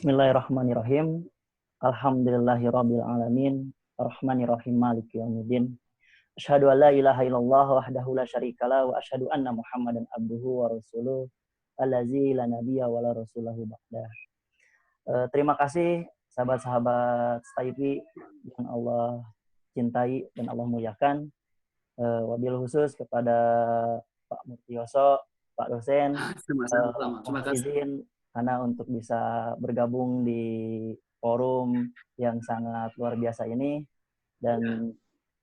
Bismillahirrahmanirrahim. Alhamdulillahirabbil alamin. Arrahmanirrahim maliki yaumiddin. Asyhadu an la ilaha illallah wahdahu la syarikalah wa asyhadu anna Muhammadan abduhu wa rasuluh allazi la nabiyya wa la rasulahu ba'dah. Terima kasih sahabat-sahabat Staipi yang Allah cintai dan Allah muliakan. Wabil khusus kepada Pak Murtioso, Pak dosen, mohon izin karena untuk bisa bergabung di forum yang sangat luar biasa ini. Dan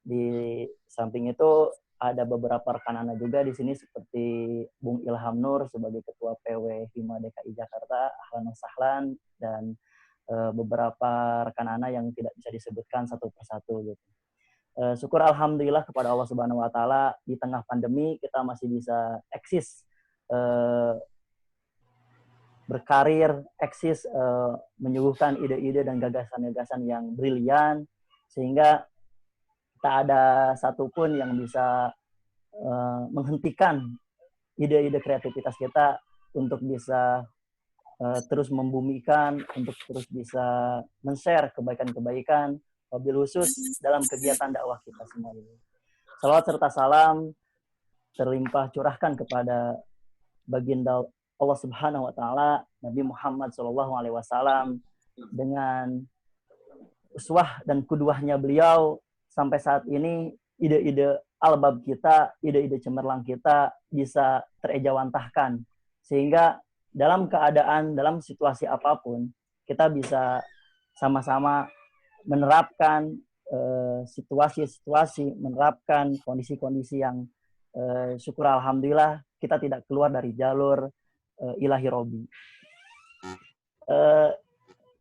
di samping itu ada beberapa rekan Ana juga di sini seperti Bung Ilham Nur sebagai Ketua PW Hima DKI Jakarta, ahlan wa sahlan, dan beberapa rekan Ana yang tidak bisa disebutkan satu persatu gitu. Syukur alhamdulillah kepada Allah Subhanahu wa taala di tengah pandemi kita masih bisa eksis, berkarir, eksis, menyuguhkan ide-ide dan gagasan-gagasan yang brilian, sehingga tak ada satupun yang bisa menghentikan ide-ide kreativitas kita untuk bisa terus membumikan, untuk terus bisa men-share kebaikan-kebaikan, wabil khusus dalam kegiatan dakwah kita semua ini. Salawat serta salam terlimpah curahkan kepada baginda Allah Subhanahu wa taala, Nabi Muhammad sallallahu alaihi wasallam, dengan uswah dan kuduahnya beliau sampai saat ini ide-ide albab kita, ide-ide cemerlang kita bisa terejawantahkan, sehingga dalam keadaan, dalam situasi apapun kita bisa sama-sama menerapkan situasi-situasi, menerapkan kondisi-kondisi yang syukur alhamdulillah kita tidak keluar dari jalur ilahi robi.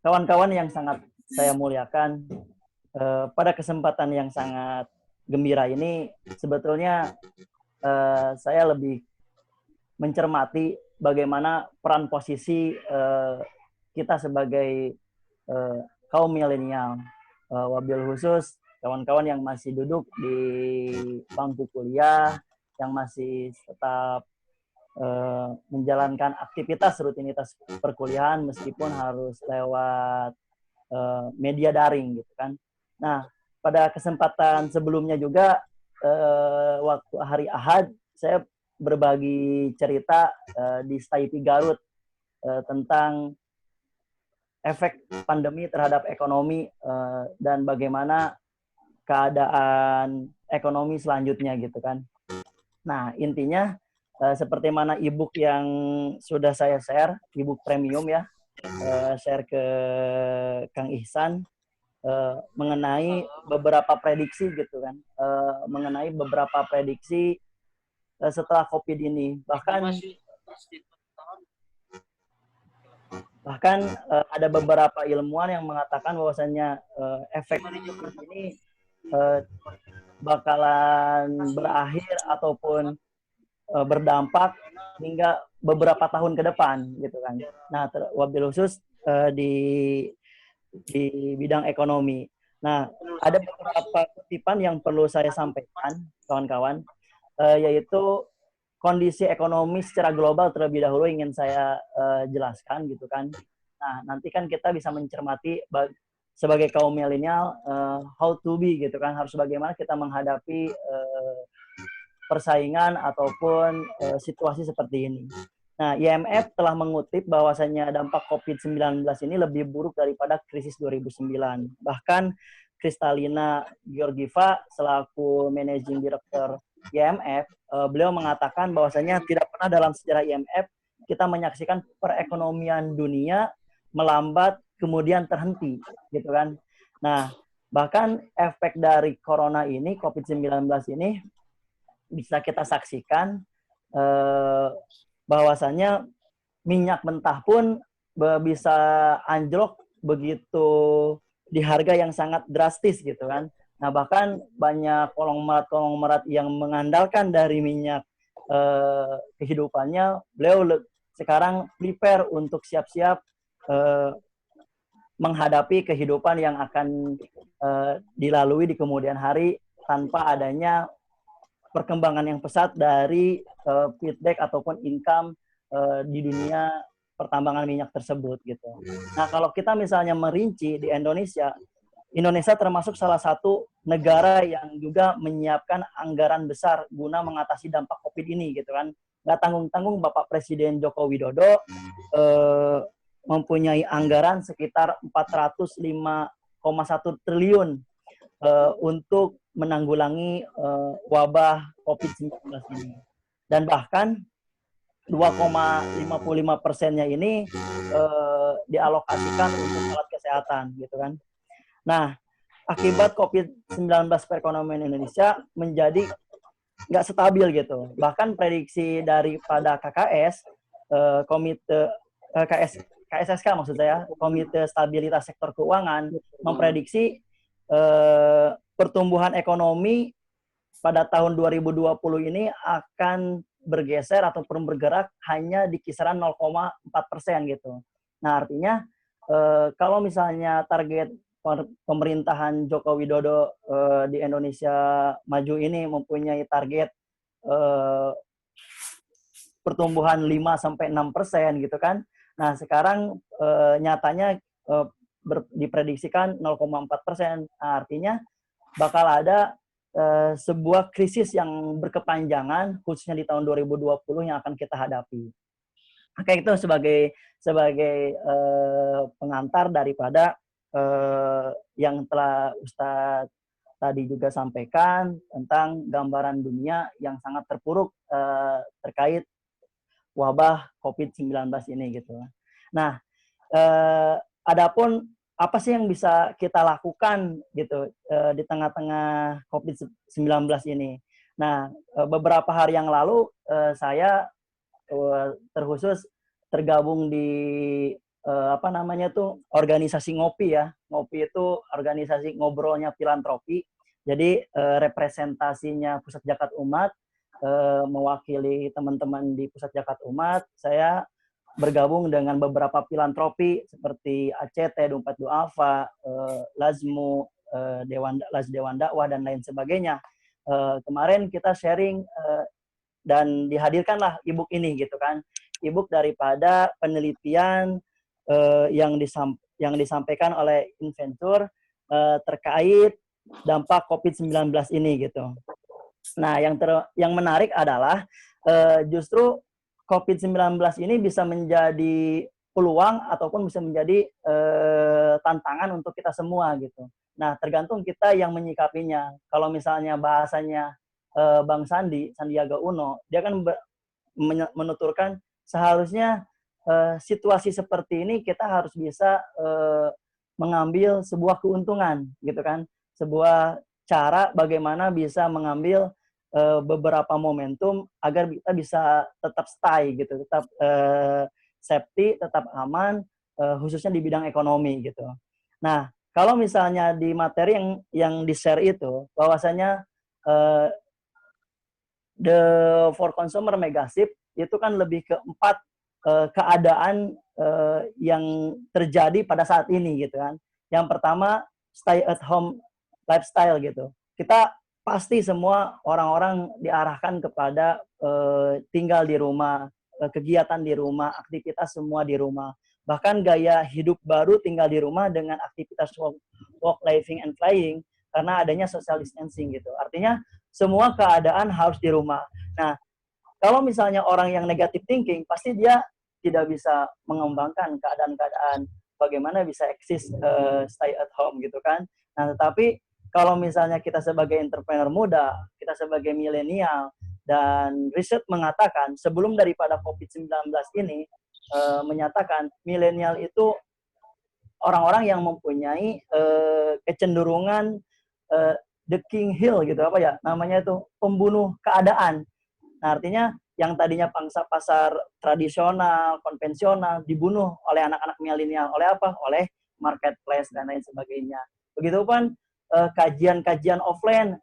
Kawan-kawan yang sangat saya muliakan, pada kesempatan yang sangat gembira ini sebetulnya saya lebih mencermati bagaimana peran posisi kita sebagai kaum milenial, wabil khusus kawan-kawan yang masih duduk di bangku kuliah, yang masih tetap menjalankan aktivitas rutinitas perkuliahan meskipun harus lewat media daring gitu kan. Nah, pada kesempatan sebelumnya juga waktu hari Ahad saya berbagi cerita di Staipi Garut tentang efek pandemi terhadap ekonomi dan bagaimana keadaan ekonomi selanjutnya gitu kan. Nah, intinya seperti mana e-book yang sudah saya share, e-book premium ya, share ke Kang Ihsan mengenai beberapa prediksi gitu kan, mengenai beberapa prediksi setelah COVID ini. Bahkan ada beberapa ilmuwan yang mengatakan bahwasanya efek ini bakalan berakhir ataupun berdampak hingga beberapa tahun ke depan gitu kan. Nah, wabil khusus di bidang ekonomi. Nah, ada beberapa kutipan yang perlu saya sampaikan, kawan-kawan, yaitu kondisi ekonomi secara global terlebih dahulu ingin saya jelaskan gitu kan. Nah, nanti kan kita bisa mencermati sebagai kaum milenial how to be gitu kan, harus bagaimana kita menghadapi persaingan ataupun situasi seperti ini. Nah, IMF telah mengutip bahwasanya dampak COVID-19 ini lebih buruk daripada krisis 2009. Bahkan Kristalina Georgieva selaku Managing Director IMF, beliau mengatakan bahwasanya tidak pernah dalam sejarah IMF kita menyaksikan perekonomian dunia melambat kemudian terhenti, gitu kan. Nah, bahkan efek dari corona ini, COVID-19 ini bisa kita saksikan bahwasanya minyak mentah pun bisa anjlok begitu di harga yang sangat drastis gitu kan. Nah, bahkan banyak konglomerat yang mengandalkan dari minyak kehidupannya, beliau sekarang prepare untuk siap-siap menghadapi kehidupan yang akan dilalui di kemudian hari tanpa adanya perkembangan yang pesat dari feedback ataupun income di dunia pertambangan minyak tersebut gitu. Nah, kalau kita misalnya merinci di Indonesia, Indonesia termasuk salah satu negara yang juga menyiapkan anggaran besar guna mengatasi dampak COVID ini gitu kan. Nggak tanggung-tanggung Bapak Presiden Joko Widodo mempunyai anggaran sekitar 405,1 triliun untuk menanggulangi wabah COVID-19 ini. Dan bahkan 2,55%-nya ini dialokasikan untuk alat kesehatan gitu kan. Nah, akibat COVID-19 perekonomian Indonesia menjadi nggak stabil gitu. Bahkan prediksi daripada KKS, Komite KSSK maksud saya, Komite Stabilitas Sektor Keuangan, memprediksi pertumbuhan ekonomi pada tahun 2020 ini akan bergeser ataupun bergerak hanya di kisaran 0,4% gitu. Nah, artinya kalau misalnya target pemerintahan Joko Widodo di Indonesia Maju ini mempunyai target pertumbuhan 5-6% gitu kan. Nah, sekarang nyatanya diprediksikan 0,4%. Nah, artinya bakal ada sebuah krisis yang berkepanjangan khususnya di tahun 2020 yang akan kita hadapi. Oke, itu sebagai pengantar daripada yang telah Ustadz tadi juga sampaikan tentang gambaran dunia yang sangat terpuruk terkait wabah COVID-19 ini gitu. Nah, adapun apa sih yang bisa kita lakukan gitu di tengah-tengah COVID-19 ini. Nah, beberapa hari yang lalu saya terkhusus tergabung di organisasi Ngopi ya. Ngopi itu organisasi ngobrolnya filantropi. Jadi representasinya Pusat Zakat Umat mewakili teman-teman di Pusat Zakat Umat. Saya bergabung dengan beberapa filantropi seperti ACT, Dompet Duafa, Lazmu, Laz Dewan Dakwah dan lain sebagainya. Kemarin kita sharing dan dihadirkanlah e-book ini gitu kan. E-book daripada penelitian yang disampaikan oleh Inventur terkait dampak COVID-19 ini gitu. Nah, yang menarik adalah justru COVID-19 ini bisa menjadi peluang ataupun bisa menjadi tantangan untuk kita semua gitu. Nah, tergantung kita yang menyikapinya. Kalau misalnya bahasanya Bang Sandiaga Uno, dia kan menuturkan seharusnya situasi seperti ini kita harus bisa mengambil sebuah keuntungan gitu kan, sebuah cara bagaimana bisa mengambil beberapa momentum agar kita bisa tetap stay gitu, tetap safety, tetap aman, khususnya di bidang ekonomi gitu. Nah, kalau misalnya di materi yang di-share itu bahwasanya the for consumer megashift itu kan lebih ke 4 keadaan yang terjadi pada saat ini gitu kan. Yang pertama, stay at home lifestyle gitu. Kita pasti semua orang-orang diarahkan kepada tinggal di rumah, kegiatan di rumah, aktivitas semua di rumah. Bahkan gaya hidup baru tinggal di rumah dengan aktivitas walk, living, and flying karena adanya social distancing gitu. Artinya semua keadaan harus di rumah. Nah, kalau misalnya orang yang negative thinking, pasti dia tidak bisa mengembangkan keadaan-keadaan bagaimana bisa eksis stay at home gitu kan. Nah, tetapi kalau misalnya kita sebagai entrepreneur muda, kita sebagai milenial, dan riset mengatakan sebelum daripada COVID-19 ini menyatakan milenial itu orang-orang yang mempunyai kecenderungan the king hill gitu, apa ya namanya itu, pembunuh keadaan. Nah, artinya yang tadinya pangsa pasar tradisional, konvensional dibunuh oleh anak-anak milenial. Oleh apa? Oleh marketplace dan lain sebagainya. Begitupun kajian-kajian offline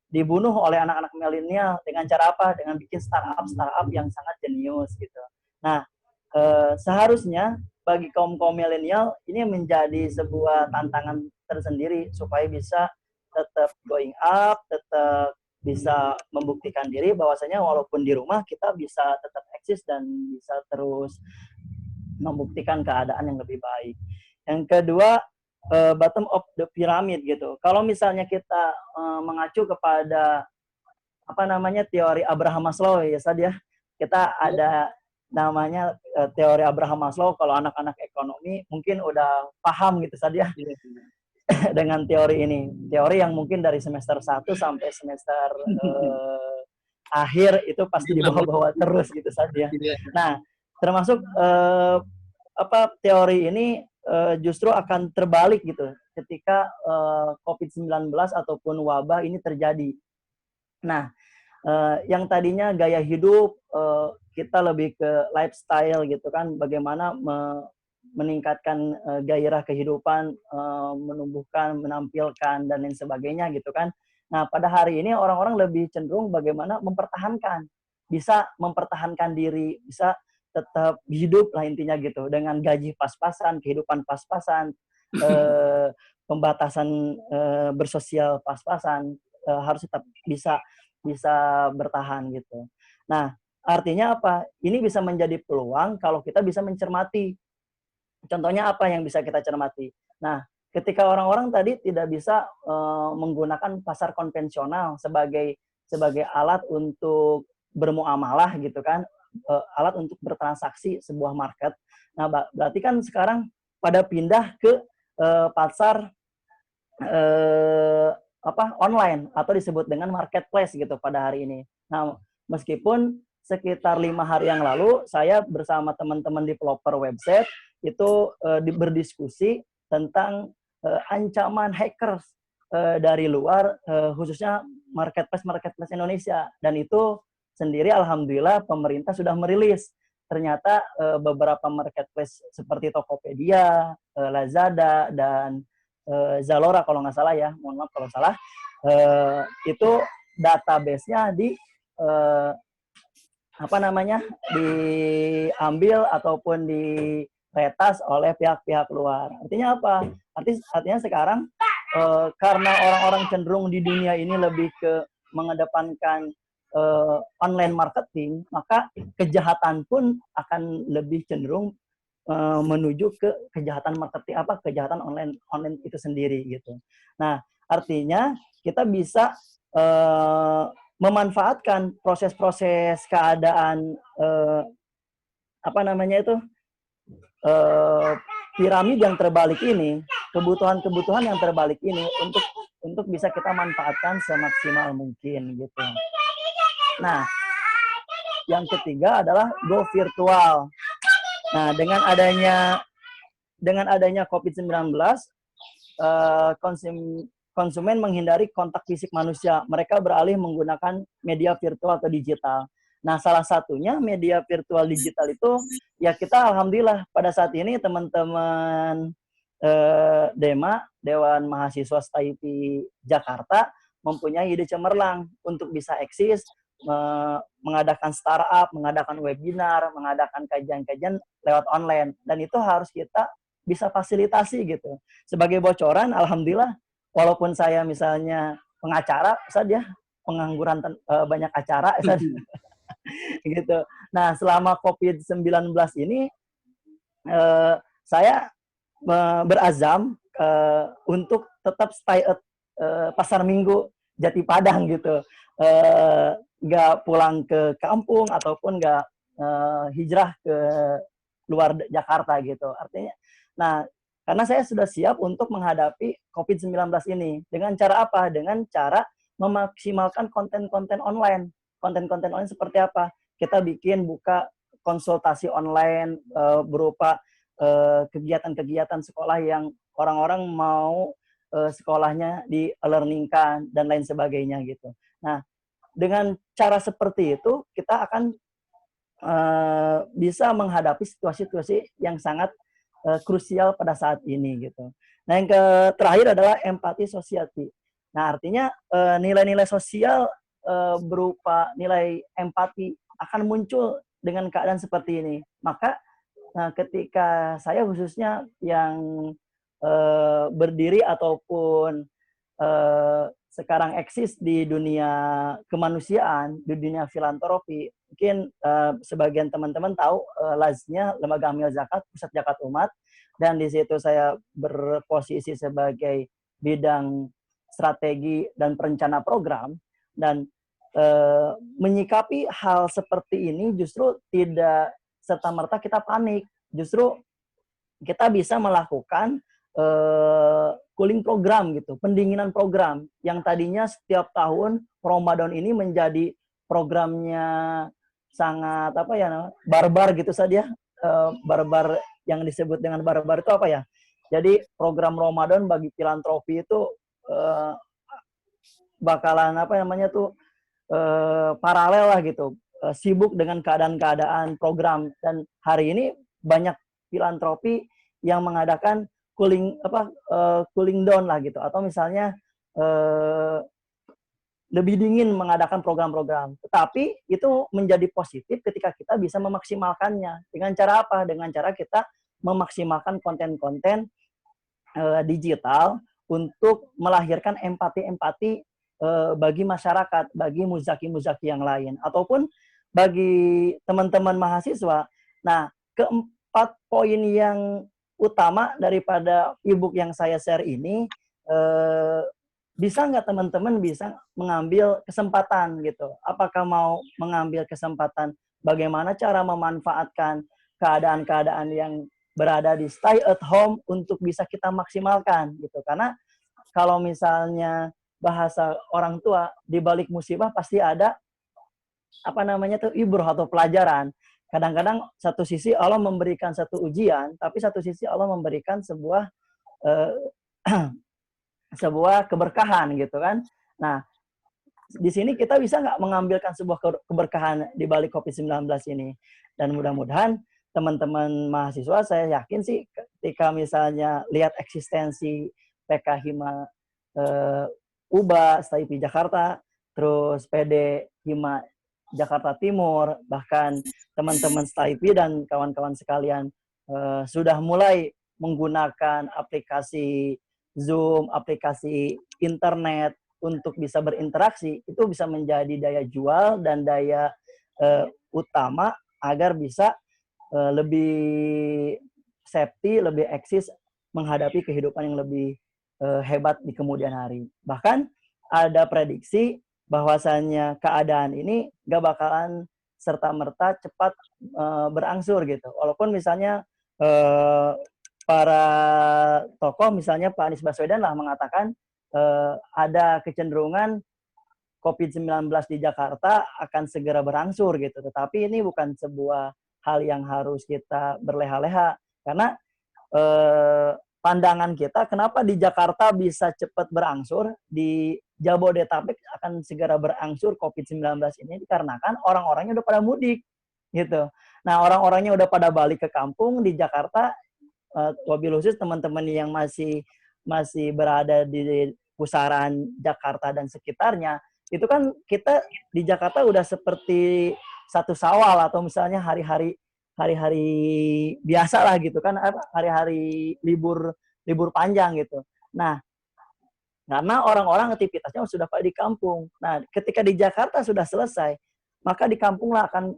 dibunuh oleh anak-anak milenial dengan cara apa? Dengan bikin startup yang sangat jenius gitu. Nah, seharusnya bagi kaum milenial ini menjadi sebuah tantangan tersendiri supaya bisa tetap going up, tetap bisa membuktikan diri bahwasanya walaupun di rumah kita bisa tetap eksis dan bisa terus membuktikan keadaan yang lebih baik. Yang kedua, bottom of the pyramid gitu. Kalau misalnya kita mengacu kepada apa namanya teori Abraham Maslow ya Sad ya, kita ada namanya teori Abraham Maslow. Kalau anak-anak ekonomi mungkin udah paham gitu Sad ya dengan teori ini. Teori yang mungkin dari semester 1 sampai semester akhir itu pasti dibawa-bawa terus gitu saja. Nah, termasuk apa teori ini justru akan terbalik gitu ketika COVID-19 ataupun wabah ini terjadi. Nah, yang tadinya gaya hidup kita lebih ke lifestyle gitu kan, bagaimana meningkatkan gairah kehidupan, menumbuhkan, menampilkan dan lain sebagainya gitu kan. Nah, pada hari ini orang-orang lebih cenderung bagaimana mempertahankan, bisa mempertahankan diri, bisa tetap hidup lah intinya gitu, dengan gaji pas-pasan, kehidupan pas-pasan, pembatasan bersosial pas-pasan, harus tetap bisa bertahan gitu. Nah, artinya apa? Ini bisa menjadi peluang kalau kita bisa mencermati. Contohnya apa yang bisa kita cermati? Nah, ketika orang-orang tadi tidak bisa menggunakan pasar konvensional sebagai alat untuk bermuamalah gitu kan, alat untuk bertransaksi sebuah market. Nah, berarti kan sekarang pada pindah ke pasar online atau disebut dengan marketplace gitu pada hari ini. Nah, meskipun sekitar 5 hari yang lalu saya bersama teman-teman developer website itu berdiskusi tentang ancaman hackers dari luar, khususnya marketplace Indonesia. Dan itu sendiri alhamdulillah pemerintah sudah merilis. Ternyata beberapa marketplace seperti Tokopedia, Lazada, dan Zalora kalau nggak salah ya, mohon maaf kalau salah, itu database-nya apa namanya diambil ataupun diretas oleh pihak-pihak luar. Artinya apa? Artinya sekarang karena orang-orang cenderung di dunia ini lebih ke mengedepankan online marketing, maka kejahatan pun akan lebih cenderung menuju ke kejahatan marketing, kejahatan online itu sendiri gitu. Nah, artinya kita bisa memanfaatkan proses-proses keadaan apa namanya itu piramid yang terbalik ini, kebutuhan-kebutuhan yang terbalik ini untuk bisa kita manfaatkan semaksimal mungkin gitu. Nah, yang ketiga adalah go virtual. Nah, dengan adanya COVID-19, konsumen menghindari kontak fisik manusia. Mereka beralih menggunakan media virtual atau digital. Nah, salah satunya media virtual digital itu, ya kita alhamdulillah pada saat ini teman-teman DEMA, Dewan Mahasiswa STIP Jakarta, mempunyai ide cemerlang untuk bisa eksis, mengadakan startup, mengadakan webinar, mengadakan kajian-kajian lewat online. Dan itu harus kita bisa fasilitasi gitu. Sebagai bocoran, alhamdulillah, walaupun saya misalnya pengacara, saja pengangguran banyak acara, gitu. Nah, selama COVID-19 ini, saya berazam untuk tetap stay at pasar minggu Jati Padang gitu. Nggak pulang ke kampung ataupun nggak hijrah ke luar Jakarta gitu. Artinya, nah karena saya sudah siap untuk menghadapi COVID-19 ini. Dengan cara apa? Dengan cara memaksimalkan konten-konten online. Konten-konten online seperti apa? Kita buka konsultasi online berupa kegiatan-kegiatan sekolah yang orang-orang mau sekolahnya di learning-kan dan lain sebagainya gitu. Nah, dengan cara seperti itu kita akan bisa menghadapi situasi-situasi yang sangat krusial pada saat ini gitu. Nah, yang terakhir adalah empati society. Nah, artinya nilai-nilai sosial berupa nilai empati akan muncul dengan keadaan seperti ini. Maka ketika saya khususnya yang berdiri ataupun sekarang eksis di dunia kemanusiaan, di dunia filantropi. Mungkin sebagian teman-teman tahu LAZ-nya Lembaga Amil Zakat, Pusat Zakat Umat, dan di situ saya berposisi sebagai bidang strategi dan perencana program, dan menyikapi hal seperti ini justru tidak serta-merta kita panik. Justru kita bisa melakukan cooling program gitu, pendinginan program yang tadinya setiap tahun Ramadan ini menjadi programnya sangat apa ya, barbar gitu saja. Barbar, yang disebut dengan barbar itu apa ya? Jadi program Ramadan bagi filantropi itu bakalan apa namanya tuh paralel lah gitu, sibuk dengan keadaan-keadaan program. Dan hari ini banyak filantropi yang mengadakan cooling down lah gitu, atau misalnya lebih dingin mengadakan program-program. Tetapi itu menjadi positif ketika kita bisa memaksimalkannya. Dengan cara apa? Dengan cara kita memaksimalkan konten-konten digital untuk melahirkan empati-empati bagi masyarakat, bagi muzaki-muzaki yang lain, ataupun bagi teman-teman mahasiswa. Nah, keempat poin yang utama daripada e-book yang saya share ini, bisa nggak teman-teman bisa mengambil kesempatan gitu? Apakah mau mengambil kesempatan bagaimana cara memanfaatkan keadaan-keadaan yang berada di stay at home untuk bisa kita maksimalkan gitu? Karena kalau misalnya bahasa orang tua, di balik musibah pasti ada apa namanya tuh, ibrah atau pelajaran. Kadang-kadang satu sisi Allah memberikan satu ujian, tapi satu sisi Allah memberikan sebuah sebuah keberkahan gitu kan. Nah, di sini kita bisa nggak mengambilkan sebuah keberkahan di balik COVID-19 ini. Dan mudah-mudahan teman-teman mahasiswa, saya yakin sih ketika misalnya lihat eksistensi PK Hima UBA, STIP Jakarta, terus PD Hima Jakarta Timur, bahkan teman-teman STIP dan kawan-kawan sekalian sudah mulai menggunakan aplikasi Zoom, aplikasi internet untuk bisa berinteraksi, itu bisa menjadi daya jual dan daya utama agar bisa lebih safety, lebih eksis menghadapi kehidupan yang lebih hebat di kemudian hari. Bahkan ada prediksi bahwasannya keadaan ini gak bakalan serta-merta cepat berangsur gitu. Walaupun misalnya para tokoh, misalnya Pak Anies Baswedan lah mengatakan ada kecenderungan COVID-19 di Jakarta akan segera berangsur gitu. Tetapi ini bukan sebuah hal yang harus kita berleha-leha, karena pandangan kita kenapa di Jakarta bisa cepat berangsur, di Jabodetabek akan segera berangsur COVID-19 ini dikarenakan orang-orangnya udah pada mudik gitu. Nah, orang-orangnya udah pada balik ke kampung. Di Jakarta, wabil khusus teman-teman yang masih berada di pusaran Jakarta dan sekitarnya, itu kan kita di Jakarta udah seperti satu Syawal atau misalnya hari-hari biasa lah gitu kan, hari-hari libur panjang gitu. Nah, karena orang-orang aktivitasnya sudah pada di kampung. Nah, ketika di Jakarta sudah selesai, maka di kampunglah akan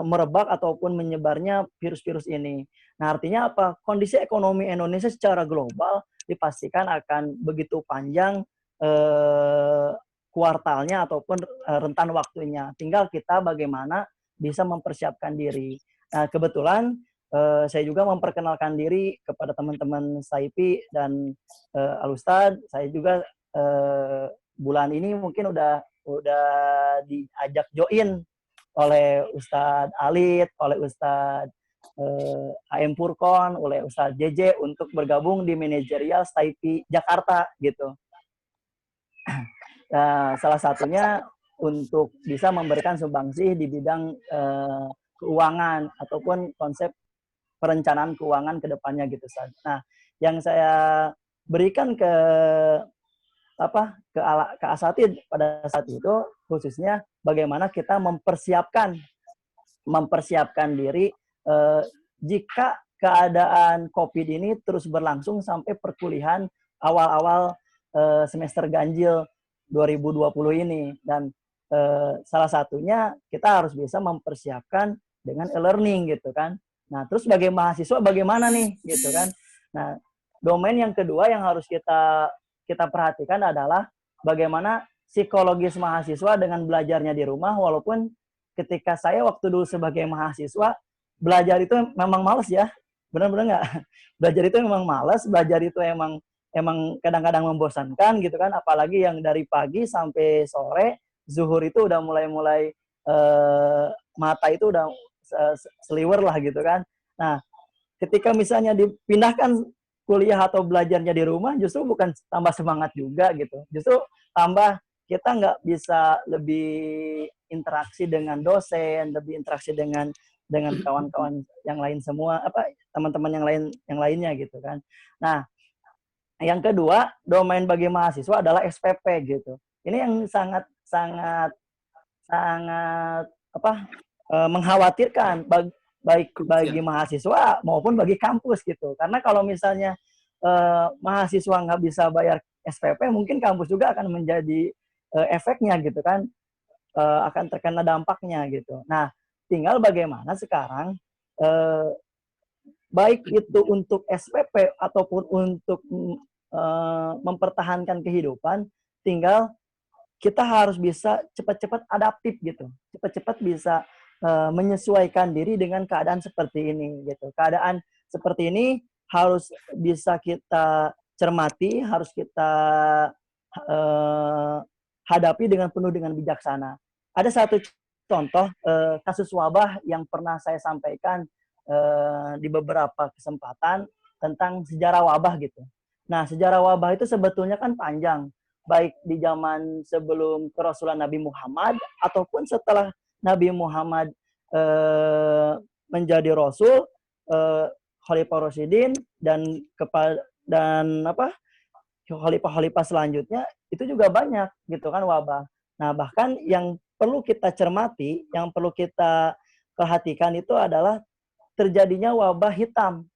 merebak ataupun menyebarnya virus-virus ini. Nah, artinya apa? Kondisi ekonomi Indonesia secara global dipastikan akan begitu panjang kuartalnya ataupun rentan waktunya. Tinggal kita bagaimana bisa mempersiapkan diri. Nah, kebetulan saya juga memperkenalkan diri kepada teman-teman STIP dan Al-Ustad. Saya juga bulan ini mungkin udah diajak join oleh Ustadz Alit, oleh Ustadz AM Purkon, oleh Ustadz JJ untuk bergabung di manajerial STIP Jakarta gitu. Salah satunya untuk bisa memberikan sumbangsih di bidang keuangan ataupun konsep perencanaan keuangan ke depannya gitu. Nah, yang saya berikan ke asatid pada saat itu khususnya bagaimana kita mempersiapkan diri jika keadaan COVID ini terus berlangsung sampai perkuliahan awal-awal semester ganjil 2020 ini. Dan salah satunya kita harus bisa mempersiapkan dengan e-learning gitu kan. Nah, terus sebagai mahasiswa bagaimana nih gitu kan. Nah, domain yang kedua yang harus kita perhatikan adalah bagaimana psikologis mahasiswa dengan belajarnya di rumah, walaupun ketika saya waktu dulu sebagai mahasiswa belajar itu memang males ya. Benar-benar nggak? Belajar itu memang males, belajar itu emang kadang-kadang membosankan gitu kan, apalagi yang dari pagi sampai sore, zuhur itu udah mulai mata itu udah seliwer lah gitu kan. Nah, ketika misalnya dipindahkan kuliah atau belajarnya di rumah, justru bukan tambah semangat juga gitu. Justru tambah kita nggak bisa lebih interaksi dengan dosen, lebih interaksi dengan kawan-kawan yang lain semua, teman-teman yang lainnya gitu kan. Nah, yang kedua, domain bagi mahasiswa adalah SPP gitu. Ini yang sangat sangat sangat mengkhawatirkan baik bagi mahasiswa maupun bagi kampus gitu. Karena kalau misalnya mahasiswa nggak bisa bayar SPP, mungkin kampus juga akan menjadi efeknya gitu kan, akan terkena dampaknya gitu. Nah, tinggal bagaimana sekarang baik itu untuk SPP ataupun untuk mempertahankan kehidupan, tinggal kita harus bisa cepat-cepat adaptif gitu, cepat-cepat bisa menyesuaikan diri dengan keadaan seperti ini gitu. Keadaan seperti ini harus bisa kita cermati, harus kita hadapi dengan bijaksana. Ada satu contoh kasus wabah yang pernah saya sampaikan di beberapa kesempatan tentang sejarah wabah gitu. Nah, sejarah wabah itu sebetulnya kan panjang, baik di zaman sebelum kerasulan Nabi Muhammad ataupun setelah Nabi Muhammad menjadi rasul, Khalifah Rasyidin dan khalifah-khalifah selanjutnya itu juga banyak gitu kan wabah. Nah, bahkan yang perlu kita cermati, yang perlu kita perhatikan itu adalah terjadinya wabah hitam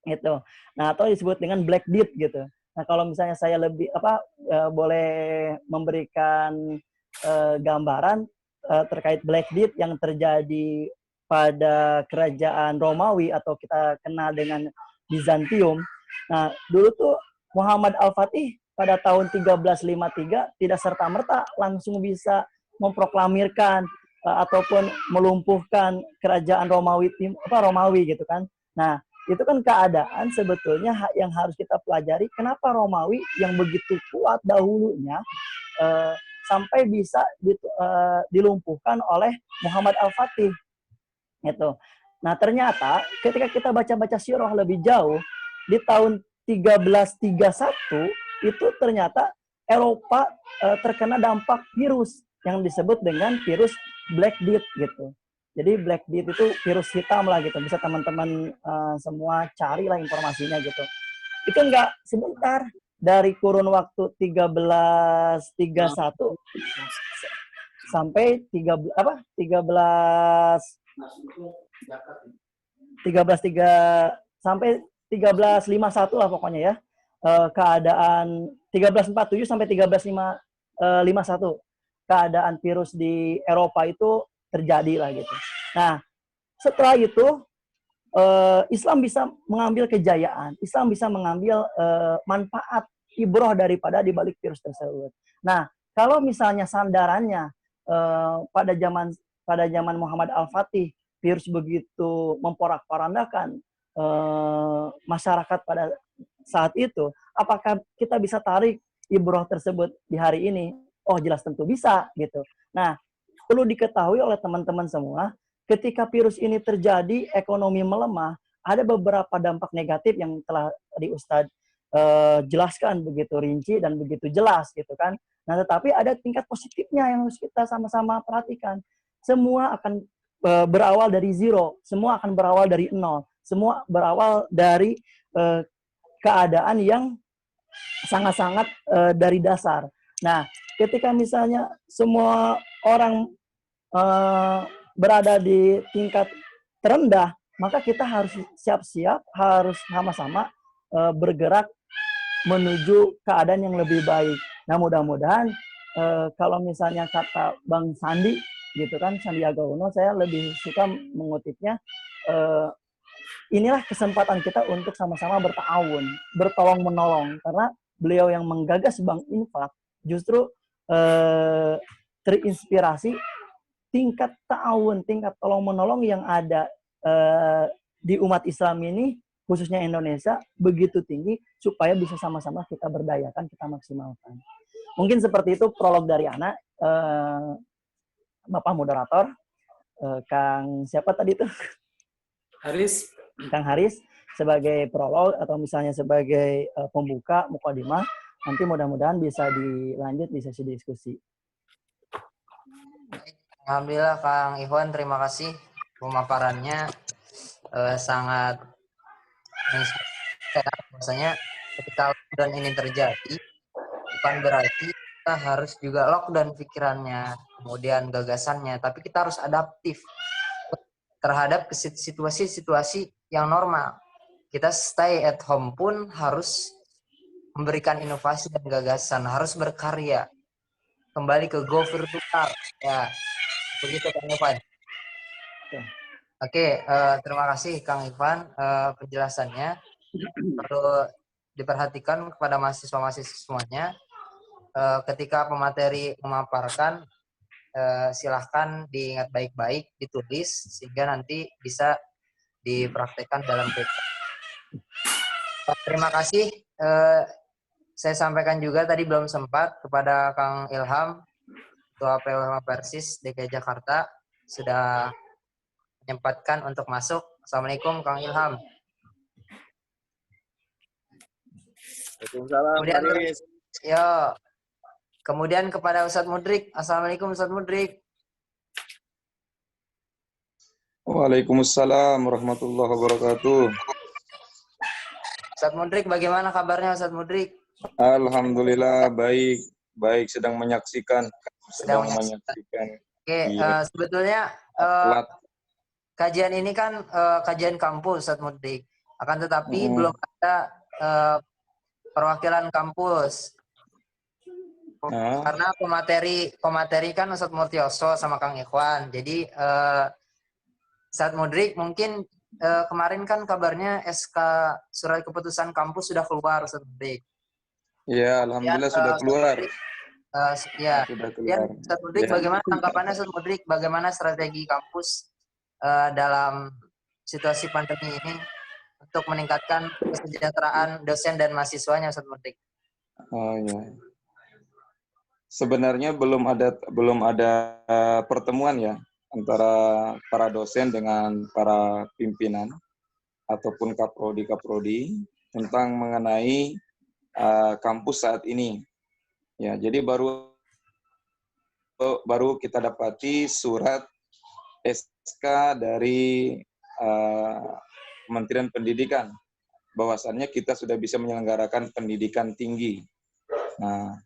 gitu. Nah, atau disebut dengan Black Death gitu. Nah, kalau misalnya saya lebih boleh memberikan gambaran terkait Black Death yang terjadi pada kerajaan Romawi atau kita kenal dengan Bizantium. Nah, dulu tuh Muhammad Al-Fatih pada tahun 1353 tidak serta-merta langsung bisa memproklamirkan ataupun melumpuhkan kerajaan Romawi gitu kan. Nah, itu kan keadaan sebetulnya yang harus kita pelajari, kenapa Romawi yang begitu kuat dahulunya sampai bisa dilumpuhkan oleh Muhammad Al-Fatih gitu. Nah, ternyata ketika kita baca-baca sirah lebih jauh, di tahun 1331 itu ternyata Eropa terkena dampak virus yang disebut dengan virus Black Death gitu. Jadi Black Death itu virus hitam lah gitu. Bisa teman-teman semua carilah informasinya gitu. Itu enggak sebentar, dari kurun waktu 1331 sampai 1351 lah pokoknya ya. Keadaan 1347 sampai 1351 keadaan virus di Eropa itu terjadi lah gitu. Nah, setelah itu Islam bisa mengambil kejayaan, Islam bisa mengambil manfaat ibroh daripada dibalik virus tersebut. Nah, kalau misalnya sandarannya pada zaman Muhammad Al-Fatih virus begitu memporak-porandakan masyarakat pada saat itu, apakah kita bisa tarik ibroh tersebut di hari ini? Oh, jelas tentu bisa gitu. Nah, perlu diketahui oleh teman-teman semua, ketika virus ini terjadi, ekonomi melemah, ada beberapa dampak negatif yang telah di Ustadz jelaskan begitu rinci dan begitu jelas gitu kan. Nah, tetapi ada tingkat positifnya yang harus kita sama-sama perhatikan. Semua akan berawal dari zero, semua akan berawal dari nol, semua berawal dari keadaan yang sangat-sangat dari dasar. Nah, ketika misalnya semua orang berada di tingkat terendah, maka kita harus siap-siap, harus sama-sama bergerak menuju keadaan yang lebih baik. Nah, mudah-mudahan kalau misalnya kata Bang Sandi gitu kan, Sandiaga Uno, saya lebih suka mengutipnya, inilah kesempatan kita untuk sama-sama bertawun, bertolong menolong, karena beliau yang menggagas Bank Infak justru terinspirasi tingkat ta'awun, tingkat tolong menolong yang ada di umat Islam ini, khususnya Indonesia, begitu tinggi supaya bisa sama-sama kita berdayakan, kita maksimalkan. Mungkin seperti itu prolog dari Ana. Bapak moderator, Kang siapa tadi itu? Haris. Kang Haris sebagai prolog atau misalnya sebagai pembuka mukadimah. Nanti mudah-mudahan bisa dilanjut di sesi diskusi. Alhamdulillah Kang Ikhwan, terima kasih pemaparannya sangat menginspirasi. Maksudnya ketika lockdown ini terjadi, bukan berarti kita harus juga lockdown pikirannya, kemudian gagasannya, tapi kita harus adaptif terhadap situasi-situasi yang normal. Kita stay at home pun harus memberikan inovasi dan gagasan, harus berkarya, kembali ke go virtual, ya begitu Kang Ivan. Oke, terima kasih Kang Ivan penjelasannya. Perlu diperhatikan kepada mahasiswa-mahasiswa semuanya, ketika pemateri memaparkan, silahkan diingat baik-baik, ditulis sehingga nanti bisa dipraktekkan dalam PPT. Terima kasih. Saya sampaikan juga tadi belum sempat kepada Kang Ilham, Ketua PWH Persis DKI Jakarta, sudah menyempatkan untuk masuk. Assalamualaikum Kang Ilham. Waalaikumsalam. Kemudian kepada Ustadz Mudrik. Assalamualaikum Ustadz Mudrik. Waalaikumsalam warahmatullahi wabarakatuh. Ustadz Mudrik, bagaimana kabarnya Ustadz Mudrik? Alhamdulillah baik sedang menyaksikan. Oke, sebetulnya kajian ini kan kajian kampus Ustadz Mudrik. Akan tetapi belum ada perwakilan kampus. Karena pemateri kan Ustadz Murtioso sama Kang Ikhwan. Jadi Ustadz Mudrik mungkin kemarin kan kabarnya SK surat keputusan kampus sudah keluar Ustadz Mudrik. Ya, alhamdulillah sudah keluar. Kemudian Ustadz Mudrik, bagaimana tanggapannya Ustadz Mudrik? Bagaimana strategi kampus dalam situasi pandemi ini untuk meningkatkan kesejahteraan dosen dan mahasiswanya Ustadz Mudrik? Oh ya. Sebenarnya belum ada pertemuan ya antara para dosen dengan para pimpinan ataupun kaprodi tentang mengenai kampus saat ini. Ya, jadi baru kita dapati surat SK dari Kementerian Pendidikan bahwasannya kita sudah bisa menyelenggarakan pendidikan tinggi. Nah,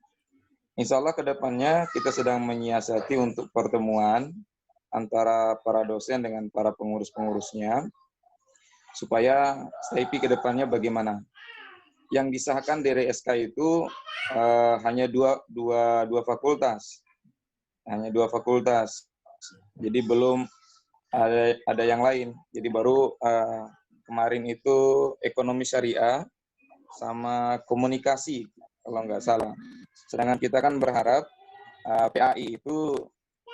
insya Allah ke depannya kita sedang menyiasati untuk pertemuan antara para dosen dengan para pengurus-pengurusnya supaya strategi ke depannya bagaimana. Yang disahkan dari SK itu hanya dua fakultas. Hanya dua fakultas. Jadi belum ada yang lain. Jadi baru kemarin itu ekonomi syariah sama komunikasi kalau nggak salah. Sedangkan kita kan berharap PAI itu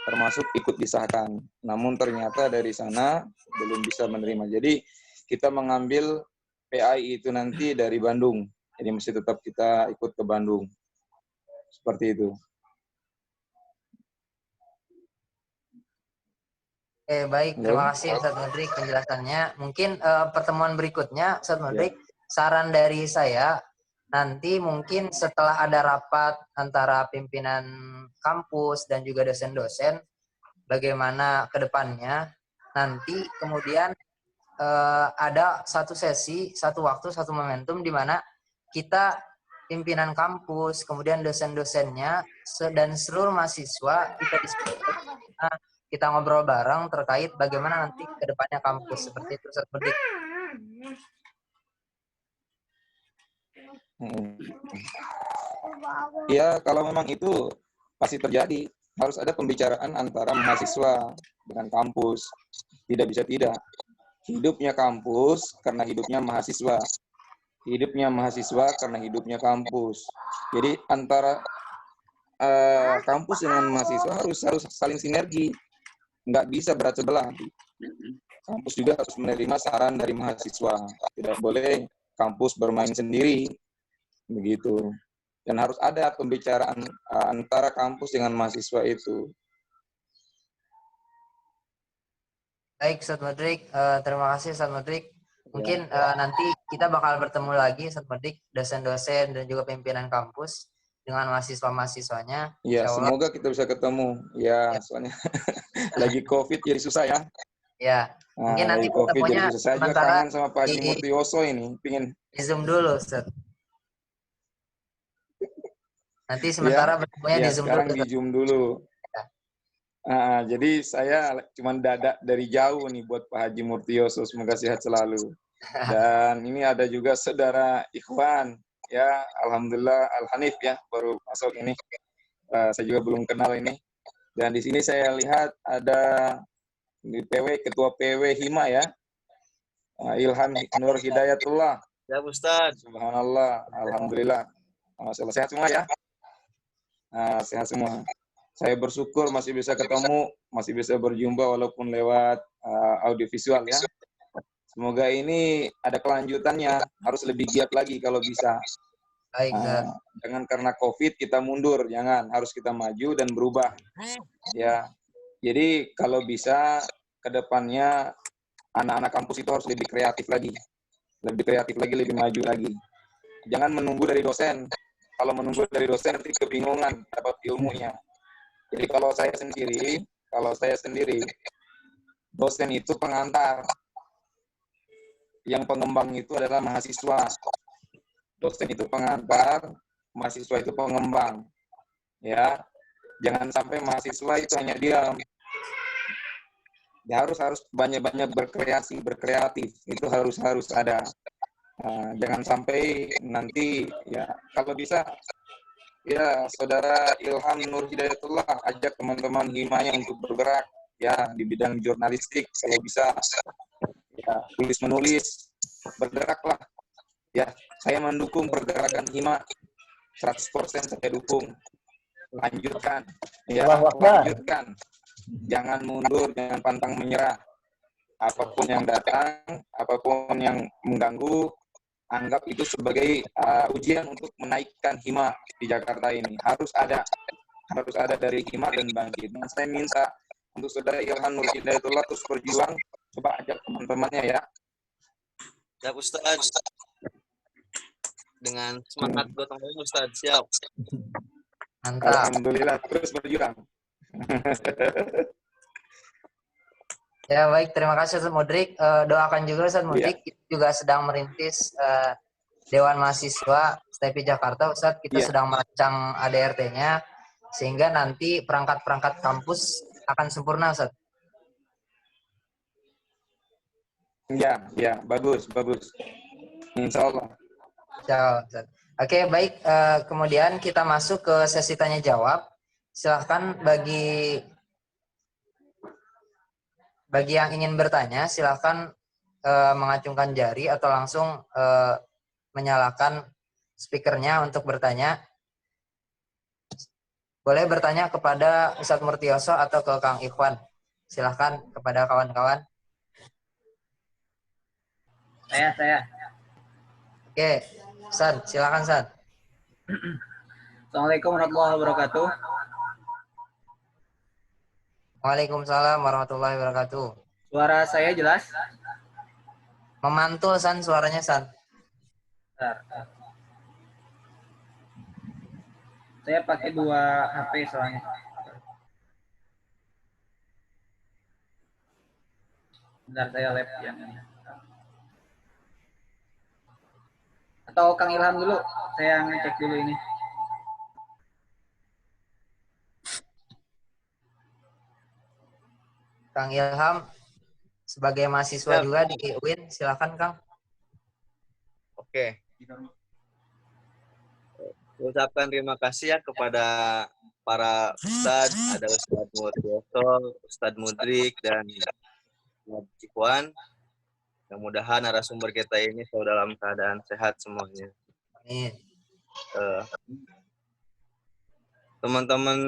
termasuk ikut disahkan. Namun ternyata dari sana belum bisa menerima. Jadi kita mengambil PAI itu nanti dari Bandung. Jadi mesti tetap kita ikut ke Bandung. Seperti itu. Baik, terima kasih Ustadz Mudrik penjelasannya. Mungkin pertemuan berikutnya Ustadz Mudrik, saran dari saya, nanti mungkin setelah ada rapat antara pimpinan kampus dan juga dosen-dosen, bagaimana ke depannya, nanti kemudian ada satu sesi, satu waktu, satu momentum di mana kita pimpinan kampus, kemudian dosen-dosennya, dan seluruh mahasiswa kita diskusikan, kita ngobrol bareng terkait bagaimana nanti ke depannya kampus. Seperti itu, Ustadz Mudrik. Ya, kalau memang itu pasti terjadi. Harus ada pembicaraan antara mahasiswa dengan kampus. Tidak bisa tidak. Hidupnya kampus karena hidupnya mahasiswa. Hidupnya mahasiswa karena hidupnya kampus. Jadi antara kampus dengan mahasiswa harus saling sinergi. Nggak bisa berat sebelah. Kampus juga harus menerima saran dari mahasiswa. Tidak boleh kampus bermain sendiri. Begitu. Dan harus ada pembicaraan antara kampus dengan mahasiswa itu. Baik, Ustadz Mudrik. Terima kasih, Ustadz Mudrik. Mungkin nanti kita bakal bertemu lagi, Ustadz Mudrik, dosen-dosen dan juga pimpinan kampus dengan mahasiswa-mahasiswanya. Ya, Insya Allah. semoga kita bisa ketemu. Ya, soalnya lagi COVID jadi susah ya. Ya, mungkin nanti lagi COVID ketemunya jadi susah. Saya juga sementara kangen sama Pak Haji Murtioso ini. Pingin di Zoom dulu, Ustadz. Nanti sementara bertemunya di Zoom sekarang dulu. di Zoom dulu. Jadi saya cuma dadak dari jauh nih buat Pak Haji Murtioso. Semoga sehat selalu. Dan ini ada juga saudara Ikhwan. Ya, Alhamdulillah Al-Hanif ya, baru masuk ini. Saya juga belum kenal ini. Dan di sini saya lihat ada di Ketua PW Hima ya. Ilham Nur Hidayatullah. Ya, Ustaz. Subhanallah. Alhamdulillah. Masalah sehat semua ya. Sehat semua. Saya bersyukur masih bisa ketemu, masih bisa berjumpa walaupun lewat audiovisual ya. Semoga ini ada kelanjutannya, harus lebih giat lagi kalau bisa. Baik, Jangan karena COVID kita mundur, jangan, harus kita maju dan berubah. Ya. Jadi kalau bisa ke depannya anak-anak kampus itu harus lebih kreatif lagi. Lebih kreatif lagi, lebih maju lagi. Jangan menunggu dari dosen. Kalau menunggu dari dosen nanti kebingungan dapat ilmunya. Jadi kalau saya sendiri, dosen itu pengantar. Yang pengembang itu adalah mahasiswa. Dosen itu pengantar, mahasiswa itu pengembang. Ya, jangan sampai mahasiswa itu hanya diam. Ya harus banyak-banyak berkreatif. Itu harus ada. Jangan sampai nanti ya kalau bisa ya saudara Ilham Nur Hidayatullah ajak teman-teman himanya untuk bergerak ya di bidang jurnalistik kalau bisa ya tulis menulis bergeraklah ya saya mendukung pergerakan hima 100% saya dukung lanjutkan ya lanjutkan jangan mundur jangan pantang menyerah apapun yang datang apapun yang mengganggu anggap itu sebagai ujian untuk menaikkan hima di Jakarta ini. Harus ada dari hima dan bangkit. Dan saya minta untuk saudara Ilham Nur Hidayatullah terus berjuang, coba ajak teman-temannya ya. Ya, Ustaz. Dengan semangat gotong royong, Ustaz. Siap. Mantap. Alhamdulillah, terus berjuang. Ya baik, terima kasih Ustadz Mudrik. Doakan juga Ustadz Mudrik, kita juga sedang merintis Dewan Mahasiswa STIP Jakarta, Ustadz. Kita sedang merancang ADRT-nya, sehingga nanti perangkat-perangkat kampus akan sempurna, Ustadz. Ya, bagus. Insya Allah. Ustadz. Oke, baik. Kemudian kita masuk ke sesi tanya-jawab. Silahkan bagi yang ingin bertanya, silahkan mengacungkan jari atau langsung menyalakan speakernya untuk bertanya. Boleh bertanya kepada Ustadz Murtioso atau ke Kang Ikhwan. Silahkan kepada kawan-kawan. Saya. Oke, San, silakan San. Assalamualaikum warahmatullahi wabarakatuh. Waalaikumsalam warahmatullahi wabarakatuh. Suara saya jelas? Memantul San, suaranya San. Bentar. Saya pakai 2 HP soalnya. Bentar saya lab yang ini. Atau Kang Ilham dulu, saya ngecek dulu ini. Kang Ilham sebagai mahasiswa juga di UIN, silakan Kang. Oke. Ucapkan terima kasih ya kepada para Ustadz, ada Ustadz Murtioso, Ustadz Mudrik, dan Ustadz Cikwan. Mudah-mudahan narasumber kita ini selalu dalam keadaan sehat semuanya. Amin. Teman-teman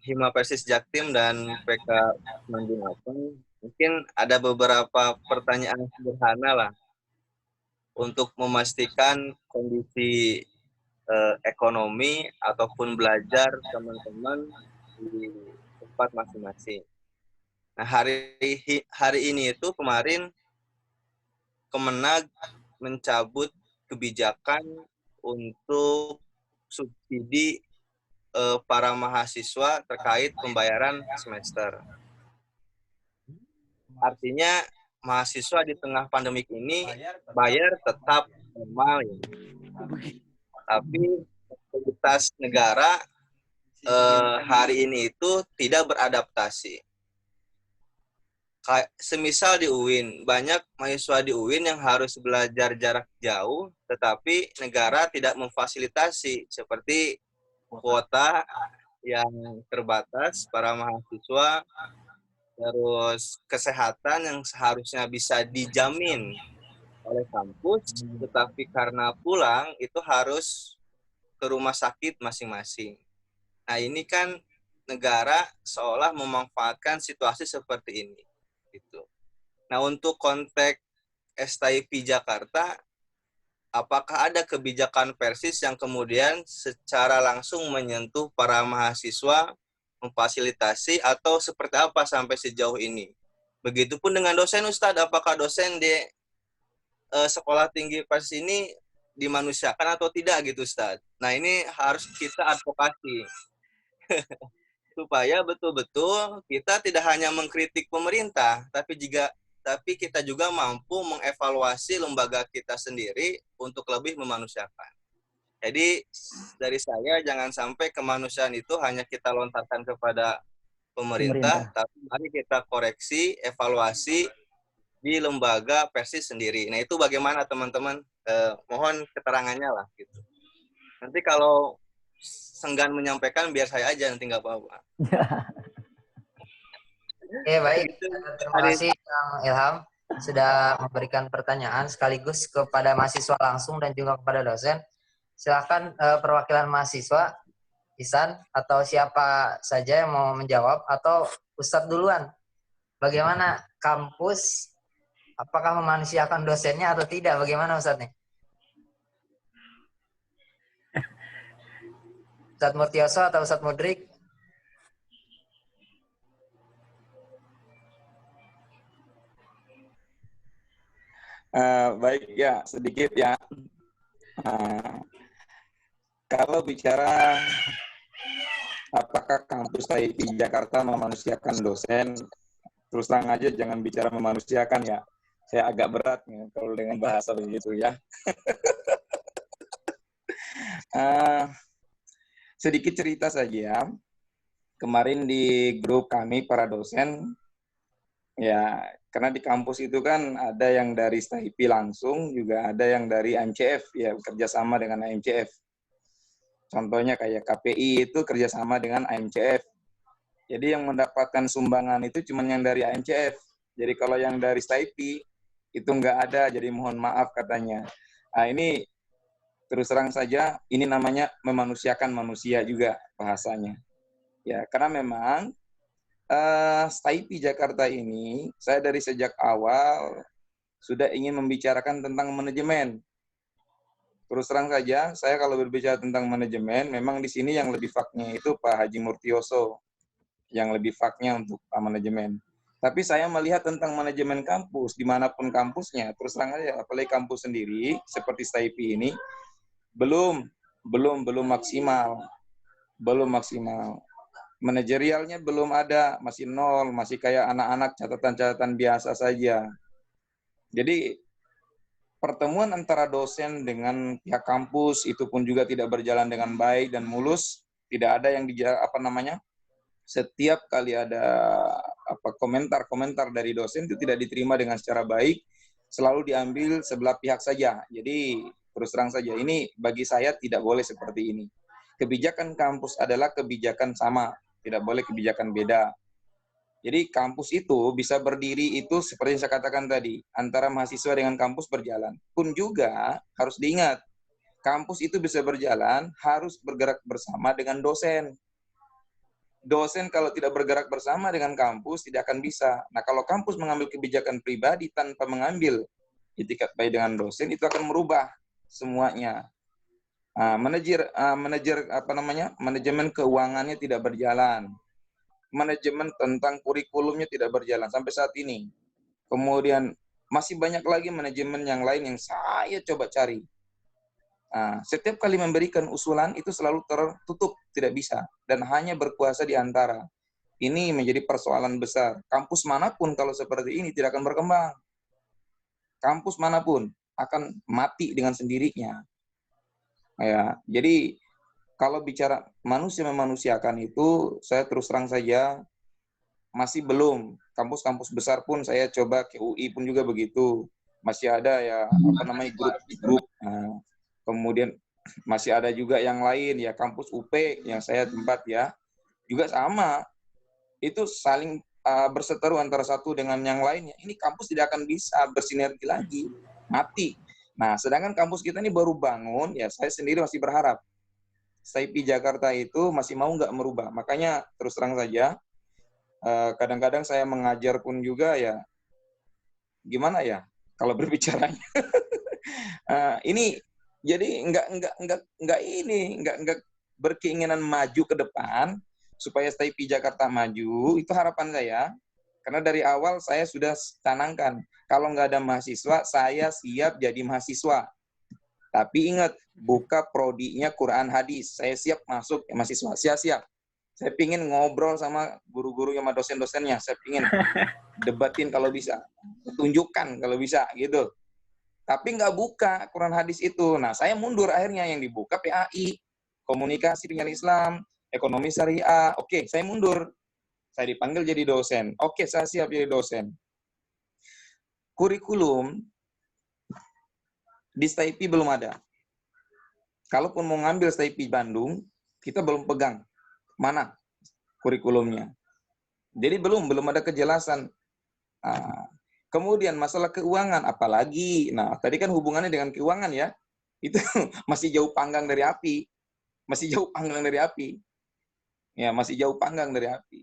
Hima Persis Jaktim dan PK Manjung Apeng, mungkin ada beberapa pertanyaan sederhana lah untuk memastikan kondisi ekonomi ataupun belajar teman-teman di tempat masing-masing. Nah, hari ini itu kemarin Kemenag mencabut kebijakan untuk subsidi para mahasiswa terkait pembayaran semester. Artinya mahasiswa di tengah pandemik ini bayar tetap normal ya. Tapi otoritas negara hari ini itu tidak beradaptasi. Semisal di UIN, banyak mahasiswa di UIN yang harus belajar jarak jauh, tetapi negara tidak memfasilitasi seperti kuota yang terbatas para mahasiswa, terus kesehatan yang seharusnya bisa dijamin oleh kampus, tetapi karena pulang itu harus ke rumah sakit masing-masing. Nah, ini kan negara seolah memanfaatkan situasi seperti ini. Gitu. Nah, untuk konteks STIP Jakarta, apakah ada kebijakan Persis yang kemudian secara langsung menyentuh para mahasiswa, memfasilitasi, atau seperti apa sampai sejauh ini? Begitupun dengan dosen, Ustadz, apakah dosen di sekolah tinggi Persis ini dimanusiakan atau tidak gitu, Ustadz? Nah, ini harus kita advokasi. Supaya betul-betul kita tidak hanya mengkritik pemerintah, tapi kita juga mampu mengevaluasi lembaga kita sendiri untuk lebih memanusiakan. Jadi dari saya jangan sampai kemanusiaan itu hanya kita lontarkan kepada pemerintah, tapi mari kita koreksi, evaluasi di lembaga Persis sendiri. Nah, itu bagaimana teman-teman? Mohon keterangannya lah gitu. Nanti kalau senggan menyampaikan biar saya aja, nanti nggak apa-apa. Oke, baik. Terima kasih Kang Ilham sudah memberikan pertanyaan sekaligus kepada mahasiswa langsung dan juga kepada dosen. Silakan perwakilan mahasiswa, Ihsan atau siapa saja yang mau menjawab, atau Ustadz duluan. Bagaimana kampus, apakah memanusiakan dosennya atau tidak? Bagaimana Ustadz nih? Ustadz Murtioso atau Ustadz Mudrik? Baik ya, sedikit ya. Kalau bicara apakah kampus TIP Jakarta memanusiakan dosen, terus terang aja jangan bicara memanusiakan ya. Saya agak berat ya, kalau dengan bahasa begitu ya. Sedikit cerita saja. Kemarin di grup kami para dosen, ya karena di kampus itu kan ada yang dari STIP langsung, juga ada yang dari AMCF, ya kerjasama dengan AMCF. Contohnya kayak KPI itu kerjasama dengan AMCF. Jadi yang mendapatkan sumbangan itu cuma yang dari AMCF. Jadi kalau yang dari STIP itu nggak ada, jadi mohon maaf katanya. Nah ini terus terang saja, ini namanya memanusiakan manusia juga bahasanya. Ya, karena memang STIP Jakarta ini, saya dari sejak awal sudah ingin membicarakan tentang manajemen. Terus terang saja, saya kalau berbicara tentang manajemen, memang di sini yang lebih faknya itu Pak Haji Murtioso, yang lebih faknya untuk manajemen. Tapi saya melihat tentang manajemen kampus, dimanapun kampusnya, terus terang aja, apalagi kampus sendiri, seperti STIP ini, belum maksimal. Manajerialnya belum ada, masih nol, masih kayak anak-anak catatan-catatan biasa saja. Jadi pertemuan antara dosen dengan pihak kampus itu pun juga tidak berjalan dengan baik dan mulus. Tidak ada yang setiap kali ada komentar dari dosen itu tidak diterima dengan secara baik, selalu diambil sebelah pihak saja. Jadi terus terang saja, ini bagi saya tidak boleh seperti ini. Kebijakan kampus adalah kebijakan sama, tidak boleh kebijakan beda. Jadi kampus itu bisa berdiri itu seperti yang saya katakan tadi, antara mahasiswa dengan kampus berjalan. Pun juga harus diingat, kampus itu bisa berjalan harus bergerak bersama dengan dosen. Dosen kalau tidak bergerak bersama dengan kampus tidak akan bisa. Nah, kalau kampus mengambil kebijakan pribadi tanpa mengambil itikat baik dengan dosen, itu akan merubah semuanya. Manajemen keuangannya tidak berjalan. Manajemen tentang kurikulumnya tidak berjalan sampai saat ini. Kemudian masih banyak lagi manajemen yang lain yang saya coba cari. Setiap kali memberikan usulan itu selalu tertutup, tidak bisa, dan hanya berkuasa di antara. Ini menjadi persoalan besar. Kampus manapun kalau seperti ini tidak akan berkembang. Kampus manapun akan mati dengan sendirinya. Ya, jadi kalau bicara manusia memanusiakan itu, saya terus terang saja masih belum. Kampus-kampus besar pun saya coba, ke UI pun juga begitu. Masih ada ya grup-grup. Kemudian masih ada juga yang lain ya, kampus UP yang saya tempat ya, juga sama. Itu saling berseteru antara satu dengan yang lainnya. Ini kampus tidak akan bisa bersinergi lagi, mati. Nah, sedangkan kampus kita ini baru bangun, ya saya sendiri masih berharap STIP Jakarta itu masih mau nggak merubah. Makanya terus terang saja, kadang-kadang saya mengajar pun juga ya, gimana ya kalau berbicaranya. Ini jadi nggak berkeinginan maju ke depan supaya STIP Jakarta maju. Itu harapan saya. Karena dari awal saya sudah canangkan, kalau nggak ada mahasiswa, saya siap jadi mahasiswa. Tapi ingat, buka prodinya Quran Hadis. Saya siap masuk mahasiswa. Siap. Saya pingin ngobrol sama guru-guru sama dosen-dosennya. Saya pingin debatin kalau bisa. Tunjukkan kalau bisa, gitu. Tapi nggak buka Quran Hadis itu. Nah, saya mundur akhirnya. Yang dibuka PAI, Komunikasi Penyiaran Islam, Ekonomi Syariah. Oke, saya mundur. Saya dipanggil jadi dosen. Oke, saya siap jadi dosen. Kurikulum di STIP belum ada. Kalaupun mau ngambil STIP Bandung, kita belum pegang mana kurikulumnya. Jadi belum ada kejelasan. Kemudian masalah keuangan, apalagi. Nah, tadi kan hubungannya dengan keuangan ya. Itu masih jauh panggang dari api. Ya, masih jauh panggang dari api.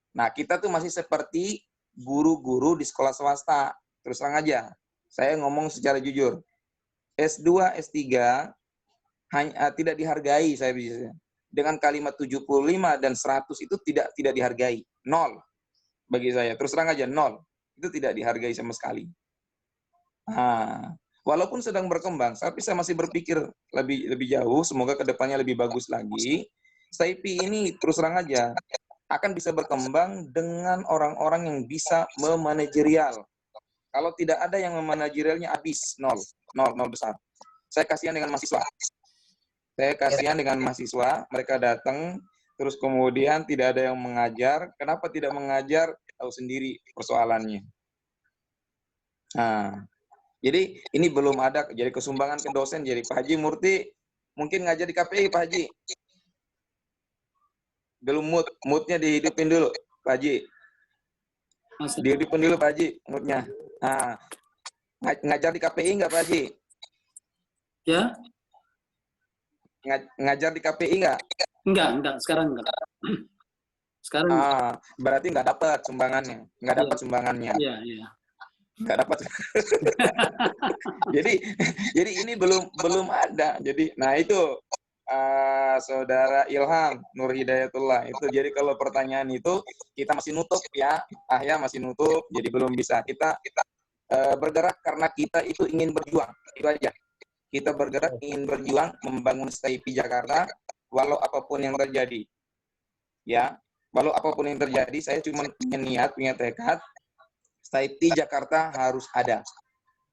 Nah, kita tuh masih seperti guru-guru di sekolah swasta. Terus terang aja, saya ngomong secara jujur. S2, S3 hanya tidak dihargai, saya bisa. Dengan kalimat 75 dan 100 itu tidak dihargai. 0 bagi saya. Terus terang aja, 0. Itu tidak dihargai sama sekali. Walaupun sedang berkembang, tapi saya masih berpikir lebih jauh, semoga kedepannya lebih bagus lagi. STIP ini terus terang aja, akan bisa berkembang dengan orang-orang yang bisa memanajerial. Kalau tidak ada yang memanajerialnya, habis. 0 besar. Saya kasihan dengan mahasiswa. Mereka datang, terus kemudian tidak ada yang mengajar. Kenapa tidak mengajar? Tahu sendiri persoalannya. Nah, jadi ini belum ada, jadi kesumbangan ke dosen. Jadi Pak Haji Murti mungkin ngajar di KPI, Pak Haji. Belum moodnya dihidupin dulu, Pak Haji. Dihidupin dulu, Pak Haji, moodnya. Ngajar di KPI nggak, Pak Haji? Ya. Ngajar di KPI nggak? Enggak, sekarang enggak. Sekarang berarti nggak dapat sumbangannya. Iya. Nggak dapat. jadi ini belum ada. Jadi, nah itu Saudara Ilham Nur Hidayatullah itu. Jadi kalau pertanyaan itu kita masih nutup ya, masih nutup. Jadi belum bisa kita bergerak karena kita itu ingin berjuang. Itu aja. Kita bergerak ingin berjuang membangun STIP Jakarta walau apapun yang terjadi. Ya, walau apapun yang terjadi, saya cuma punya tekad STIP Jakarta harus ada.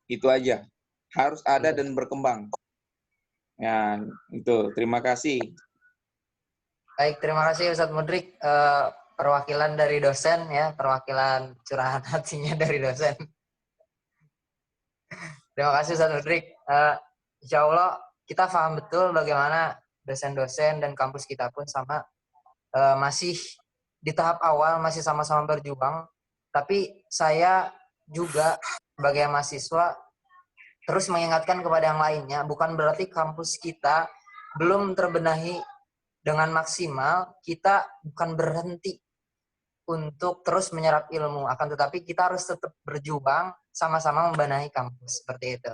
Itu aja. Harus ada dan berkembang. Ya, itu. Terima kasih. Baik, terima kasih Ustadz Mudrik. Perwakilan dari dosen ya, perwakilan curahan hatinya dari dosen. Terima kasih Ustadz Mudrik. Insya Allah kita paham betul bagaimana dosen-dosen dan kampus kita pun sama masih di tahap awal, masih sama-sama berjuang. Tapi saya juga sebagai mahasiswa terus mengingatkan kepada yang lainnya, bukan berarti kampus kita belum terbenahi dengan maksimal, kita bukan berhenti untuk terus menyerap ilmu, akan tetapi kita harus tetap berjuang sama-sama membenahi kampus, seperti itu.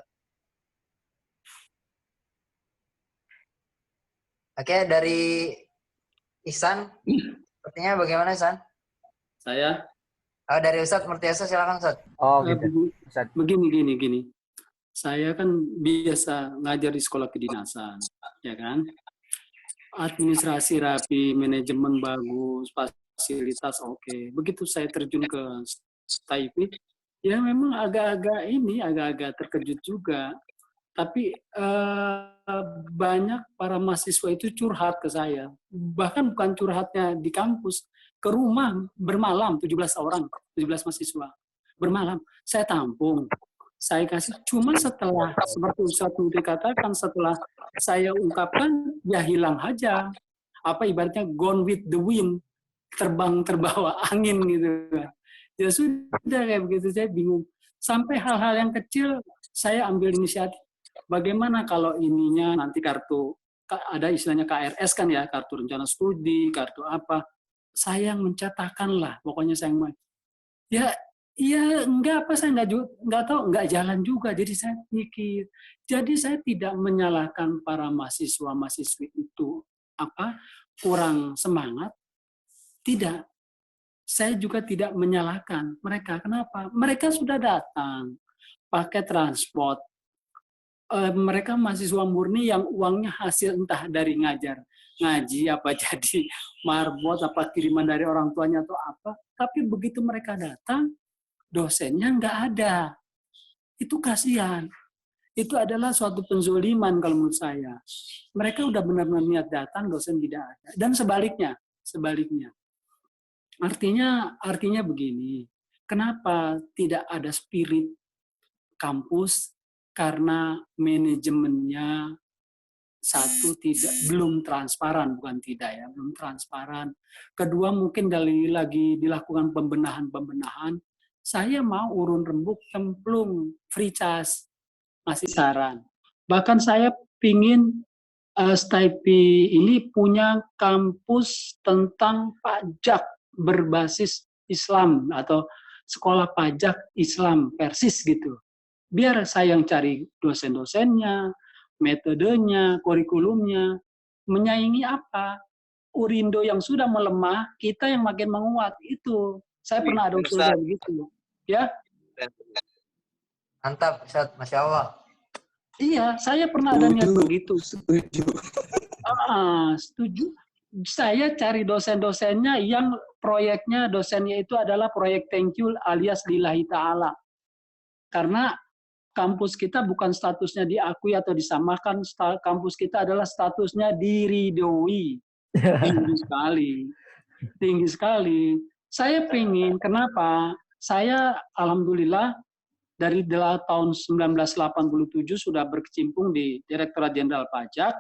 Oke, dari Ihsan, sepertinya bagaimana Ihsan? Saya Dari Ustadz Murtiasa, silakan Ustadz. Oh gitu. begini. Saya kan biasa ngajar di sekolah kedinasan, ya kan? Administrasi rapi, manajemen bagus, fasilitas oke. Begitu saya terjun ke Taipei, ya memang agak-agak terkejut juga. Tapi banyak para mahasiswa itu curhat ke saya. Bahkan bukan curhatnya di kampus, ke rumah bermalam 17 orang, 17 mahasiswa. Bermalam, saya tampung. Saya kasih, cuma setelah, seperti Ustadz Mudri katakan, setelah saya ungkapkan, ya hilang aja. Apa ibaratnya gone with the wind, terbang terbawa angin gitu. Ya sudah kayak begitu, saya bingung. Sampai hal-hal yang kecil, saya ambil inisiatif. Bagaimana kalau ininya nanti kartu, ada istilahnya KRS kan ya, kartu rencana studi, kartu apa. Saya yang mencetakkan lah, pokoknya saya yang Iya, enggak apa saya enggak tahu, enggak jalan juga. Jadi saya pikir, jadi saya tidak menyalahkan para mahasiswa-mahasiswi itu kurang semangat. Tidak. Saya juga tidak menyalahkan mereka. Kenapa? Mereka sudah datang pakai transport. Mereka mahasiswa murni yang uangnya hasil entah dari ngaji apa jadi marbot apa kiriman dari orang tuanya atau apa. Tapi begitu mereka datang, dosennya nggak ada. Itu kasihan. Itu adalah suatu penzoliman kalau menurut saya. Mereka udah benar-benar niat datang, dosen tidak ada. Dan sebaliknya. Artinya begini. Kenapa tidak ada spirit kampus? Karena manajemennya belum transparan, bukan tidak ya, belum transparan. Kedua mungkin lagi dilakukan pembenahan. Saya mau urun rembuk cemplung free charge, masih saran. Bahkan saya pingin Taipei ini punya kampus tentang pajak berbasis Islam atau sekolah pajak Islam Persis gitu. Biar saya yang cari dosen-dosennya, metodenya, kurikulumnya, menyaingi apa? Urindo yang sudah melemah, kita yang makin menguat itu. Saya pernah ada usul kayak begitu. Ya. Mantap, Ustaz. Masya Allah. Iya, saya pernah ada niat begitu. Setuju. Saya cari dosen-dosennya yang proyeknya, dosennya itu adalah proyek thank you alias lillahi ta'ala. Karena kampus kita bukan statusnya diakui atau disamakan, kampus kita adalah statusnya diridhoi. Tinggi sekali. Saya pingin, kenapa? Saya alhamdulillah dari tahun 1987 sudah berkecimpung di Direktorat Jenderal Pajak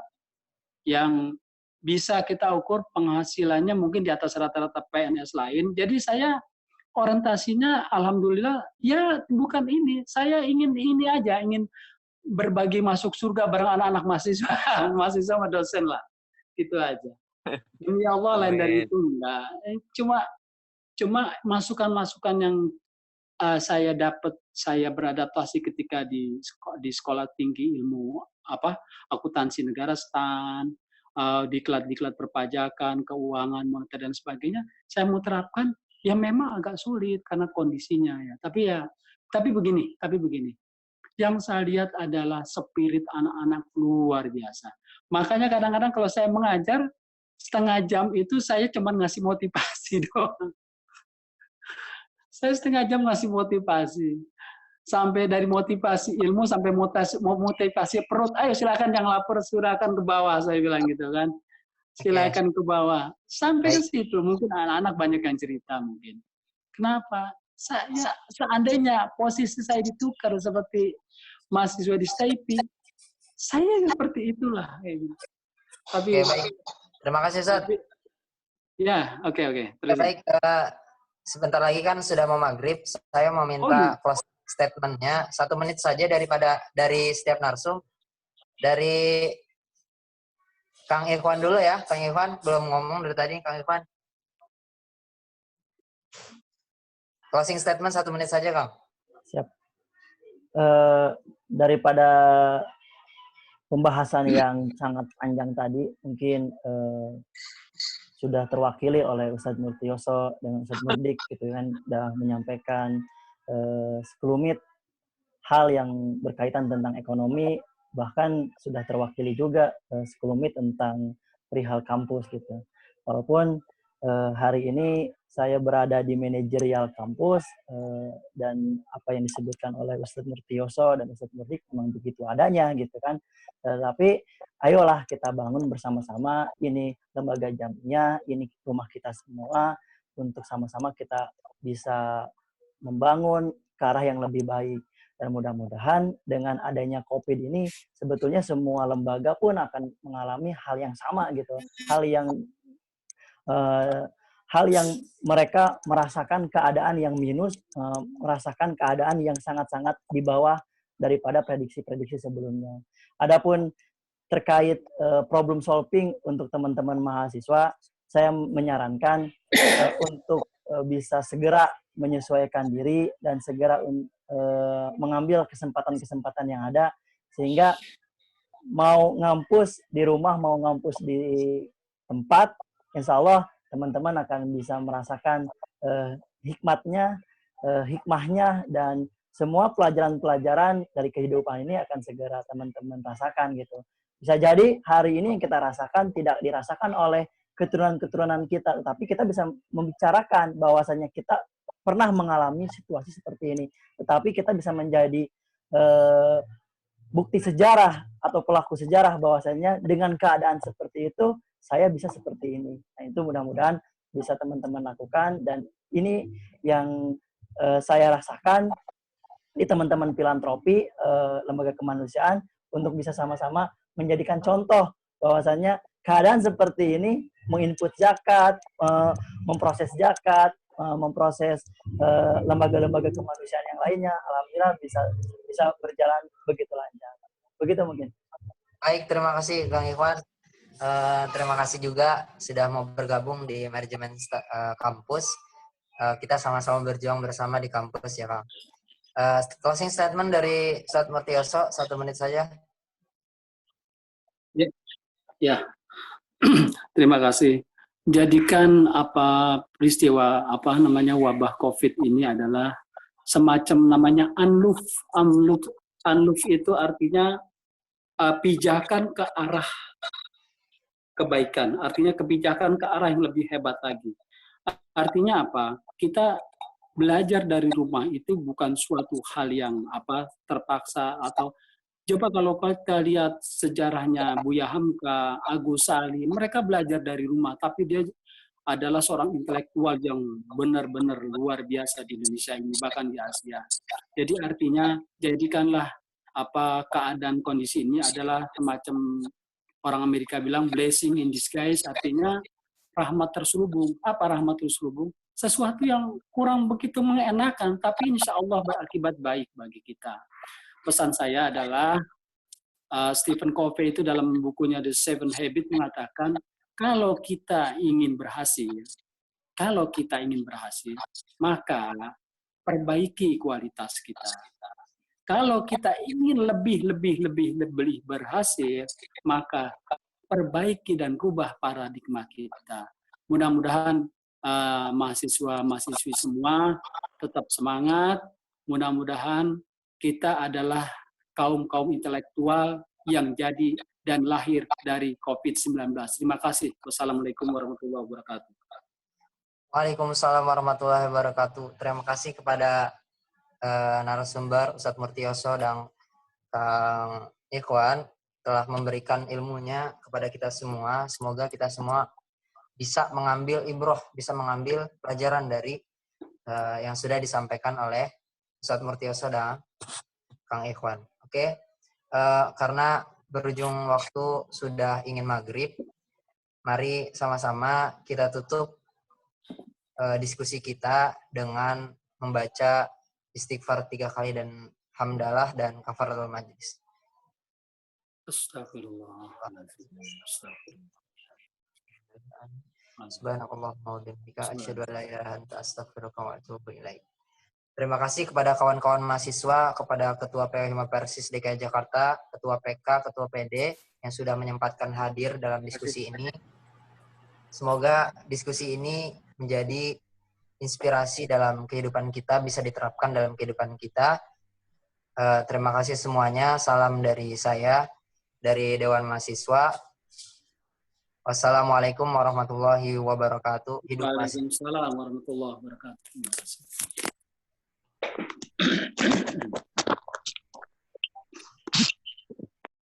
yang bisa kita ukur penghasilannya mungkin di atas rata-rata PNS lain. Jadi saya orientasinya alhamdulillah ya bukan ini. Saya ingin ini aja, ingin berbagi masuk surga bareng anak-anak mahasiswa, mahasiswa sama dosen lah. Itu aja. Demi Allah lain dari itu enggak. Cuma masukan-masukan yang saya dapat, saya beradaptasi ketika di sekolah tinggi ilmu akuntansi negara STAN, diklat perpajakan, keuangan, moneter dan sebagainya, saya mau terapkan ya memang agak sulit karena kondisinya ya. Tapi begini. Yang saya lihat adalah spirit anak-anak luar biasa. Makanya kadang-kadang kalau saya mengajar setengah jam itu saya cuma ngasih motivasi doang. Saya setengah jam ngasih motivasi. Sampai dari motivasi ilmu sampai motivasi perut. Ayo silakan yang lapar silakan ke bawah, saya bilang gitu kan. Silakan ke bawah. Sampai ke situ mungkin anak-anak banyak yang cerita mungkin. Kenapa? Seandainya posisi saya ditukar seperti mahasiswa di Taipei, saya seperti itulah. Tapi Oke, baik. Terima kasih, Ustaz. ya, oke. Ya, Terus. baik, sebentar lagi kan sudah mau maghrib. Saya mau minta closing statement-nya 1 menit saja dari setiap narsum. Dari Kang Irfan dulu ya. Kang Irfan belum ngomong dari tadi, Kang Irfan. Closing statement 1 menit saja, Kang. Siap. Daripada pembahasan yang sangat panjang tadi, mungkin sudah terwakili oleh Ustadz Murtioso dengan Ustadz Murdik gitu kan, sudah menyampaikan sekelumit hal yang berkaitan tentang ekonomi, bahkan sudah terwakili juga sekelumit tentang perihal kampus gitu. Walaupun hari ini saya berada di manajerial kampus dan apa yang disebutkan oleh Ustadz Murtioso dan Ustadz Murdik memang begitu adanya gitu kan. Tapi ayolah kita bangun bersama-sama, ini lembaga jamiah, ini rumah kita semua, untuk sama-sama kita bisa membangun ke arah yang lebih baik. Dan mudah-mudahan dengan adanya COVID ini sebetulnya semua lembaga pun akan mengalami hal yang sama gitu. Hal yang mereka merasakan keadaan yang minus, merasakan keadaan yang sangat-sangat di bawah daripada prediksi-prediksi sebelumnya. Adapun terkait problem solving untuk teman-teman mahasiswa, saya menyarankan untuk bisa segera menyesuaikan diri dan segera mengambil kesempatan-kesempatan yang ada, sehingga mau ngampus di rumah, mau ngampus di tempat, insya Allah teman-teman akan bisa merasakan hikmahnya, dan semua pelajaran-pelajaran dari kehidupan ini akan segera teman-teman rasakan gitu. Bisa jadi hari ini yang kita rasakan tidak dirasakan oleh keturunan-keturunan kita, tetapi kita bisa membicarakan bahwasanya kita pernah mengalami situasi seperti ini, tetapi kita bisa menjadi bukti sejarah atau pelaku sejarah bahwasanya dengan keadaan seperti itu saya bisa seperti ini. Nah, itu mudah-mudahan bisa teman-teman lakukan, dan ini yang saya rasakan di teman-teman filantropi, lembaga kemanusiaan, untuk bisa sama-sama menjadikan contoh bahwasanya keadaan seperti ini, menginput zakat, memproses zakat, memproses lembaga-lembaga kemanusiaan yang lainnya, alhamdulillah bisa berjalan begitu lancar. Begitu mungkin. Baik, terima kasih Kang Ikhwan. Terima kasih juga sudah mau bergabung di manajemen kampus. Kita sama-sama berjuang bersama di kampus ya, Kang. Closing statement dari Ustadz Murtioso 1 menit saja. Ya. Terima kasih. Jadikan peristiwa wabah COVID ini adalah semacam namanya unluf. Unluf itu artinya pijakan ke arah kebaikan, artinya kebijakan ke arah yang lebih hebat lagi. Artinya apa? Kita belajar dari rumah itu bukan suatu hal yang terpaksa, atau coba kalau kita lihat sejarahnya Buya Hamka, Agus Salim, mereka belajar dari rumah, tapi dia adalah seorang intelektual yang benar-benar luar biasa di Indonesia ini, bahkan di Asia. Jadi artinya jadikanlah keadaan kondisi ini adalah semacam orang Amerika bilang blessing in disguise, artinya rahmat terselubung. Apa rahmat terselubung? Sesuatu yang kurang begitu mengenakan, tapi insya Allah berakibat baik bagi kita. Pesan saya adalah Stephen Covey itu dalam bukunya The Seven Habits mengatakan, kalau kita ingin berhasil, maka perbaiki kualitas kita. Kalau kita ingin lebih berhasil, maka perbaiki dan rubah paradigma kita. Mudah-mudahan mahasiswa-mahasiswi semua tetap semangat. Mudah-mudahan kita adalah kaum-kaum intelektual yang jadi dan lahir dari COVID-19. Terima kasih. Wassalamualaikum warahmatullahi wabarakatuh. Waalaikumsalam warahmatullahi wabarakatuh. Terima kasih kepada narasumber Ustadz Murtioso dan Kang Ikhwan telah memberikan ilmunya kepada kita semua. Semoga kita semua bisa mengambil ibroh, bisa mengambil pelajaran dari yang sudah disampaikan oleh Ustadz Murtioso dan Kang Ikhwan. Oke. Karena berujung waktu sudah ingin maghrib. Mari sama-sama kita tutup diskusi kita dengan membaca istighfar 3 kali dan hamdalah dan kafaratul majlis. Astagfirullahaladzim. Subhanakallahumma wa bihamdika asyhadu an la ilaha illa anta astaghfiruka wa atubu ilaik. Terima kasih kepada kawan-kawan mahasiswa, kepada Ketua PW Persis DKI Jakarta, Ketua PK, Ketua PD yang sudah menyempatkan hadir dalam diskusi ini. Semoga diskusi ini menjadi inspirasi dalam kehidupan kita, bisa diterapkan dalam kehidupan kita. Terima kasih semuanya. Salam dari saya, dari Dewan Mahasiswa. Wassalamualaikum warahmatullahi wabarakatuh. Hidup mahasiswa. Waalaikumsalam warahmatullahi wabarakatuh.